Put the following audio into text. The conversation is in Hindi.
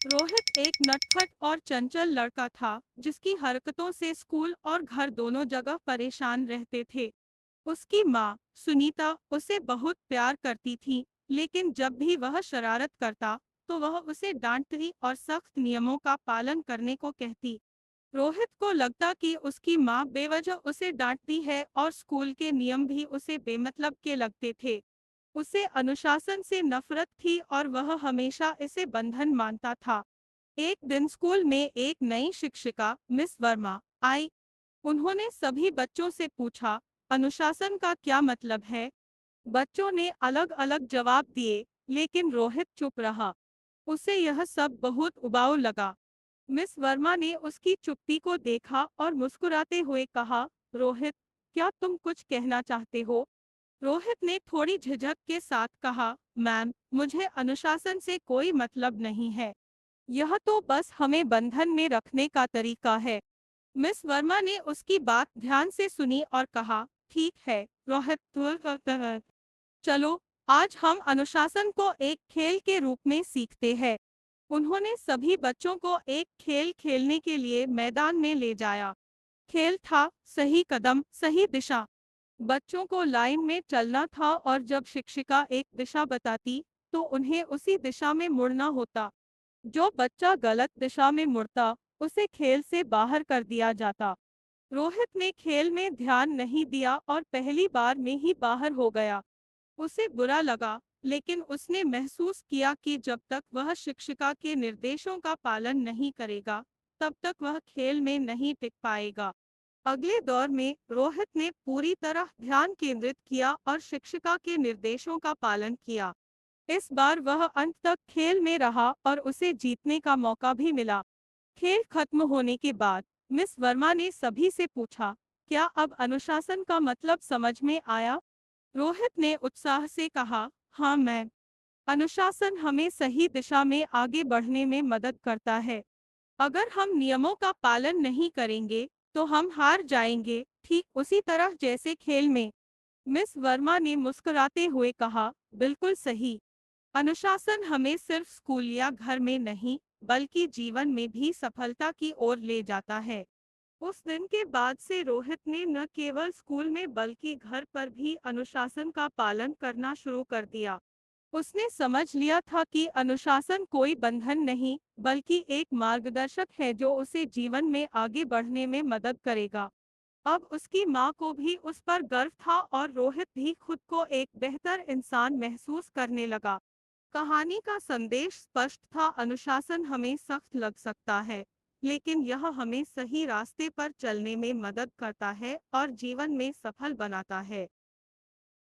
रोहित एक नटखट और चंचल लड़का था जिसकी हरकतों से स्कूल और घर दोनों जगह परेशान रहते थे। उसकी माँ सुनीता उसे बहुत प्यार करती थी, लेकिन जब भी वह शरारत करता तो वह उसे डांटती और सख्त नियमों का पालन करने को कहती। रोहित को लगता कि उसकी माँ बेवजह उसे डांटती है और स्कूल के नियम भी उसे बेमतलब के लगते थे। उसे अनुशासन से नफरत थी और वह हमेशा इसे बंधन मानता था। एक दिन स्कूल में एक नई शिक्षिका मिस वर्मा आई। उन्होंने सभी बच्चों से पूछा, अनुशासन का क्या मतलब है? बच्चों ने अलग अलग जवाब दिए, लेकिन रोहित चुप रहा। उसे यह सब बहुत उबाऊ लगा। मिस वर्मा ने उसकी चुप्पी को देखा और मुस्कुराते हुए कहा, रोहित, क्या तुम कुछ कहना चाहते हो? रोहित ने थोड़ी झिझक के साथ कहा, मैम, मुझे अनुशासन से कोई मतलब नहीं है। यह तो बस हमें बंधन में रखने का तरीका है। मिस वर्मा ने उसकी बात ध्यान से सुनी और कहा, ठीक है रोहित, चलो आज हम अनुशासन को एक खेल के रूप में सीखते हैं। उन्होंने सभी बच्चों को एक खेल खेलने के लिए मैदान में ले जाया। खेल था सही कदम सही दिशा। बच्चों को लाइन में चलना था और जब शिक्षिका एक दिशा बताती तो उन्हें उसी दिशा में मुड़ना होता। जो बच्चा गलत दिशा में मुड़ता उसे खेल से बाहर कर दिया जाता। रोहित ने खेल में ध्यान नहीं दिया और पहली बार में ही बाहर हो गया। उसे बुरा लगा, लेकिन उसने महसूस किया कि जब तक वह शिक्षिका के निर्देशों का पालन नहीं करेगा, तब तक वह खेल में नहीं टिक पाएगा। अगले दौर में रोहित ने पूरी तरह ध्यान केंद्रित किया और शिक्षिका के निर्देशों का पालन किया। इस बार वह अंत तक खेल में रहा और उसे जीतने का मौका भी मिला। खेल खत्म होने के बाद मिस वर्मा ने सभी से पूछा, क्या अब अनुशासन का मतलब समझ में आया? रोहित ने उत्साह से कहा, हाँ मैम, अनुशासन हमें सही दिशा में आगे बढ़ने में मदद करता है। अगर हम नियमों का पालन नहीं करेंगे तो हम हार जाएंगे, ठीक उसी तरह जैसे खेल में। मिस वर्मा ने मुस्कुराते हुए कहा, बिल्कुल सही। अनुशासन हमें सिर्फ स्कूल या घर में नहीं, बल्कि जीवन में भी सफलता की ओर ले जाता है। उस दिन के बाद से रोहित ने न केवल स्कूल में बल्कि घर पर भी अनुशासन का पालन करना शुरू कर दिया। उसने समझ लिया था कि अनुशासन कोई बंधन नहीं, बल्कि एक मार्गदर्शक है जो उसे जीवन में आगे बढ़ने में मदद करेगा। अब उसकी माँ को भी उस पर गर्व था और रोहित भी खुद को एक बेहतर इंसान महसूस करने लगा। कहानी का संदेश स्पष्ट था, अनुशासन हमें सख्त लग सकता है, लेकिन यह हमें सही रास्ते पर चलने में मदद करता है और जीवन में सफल बनाता है।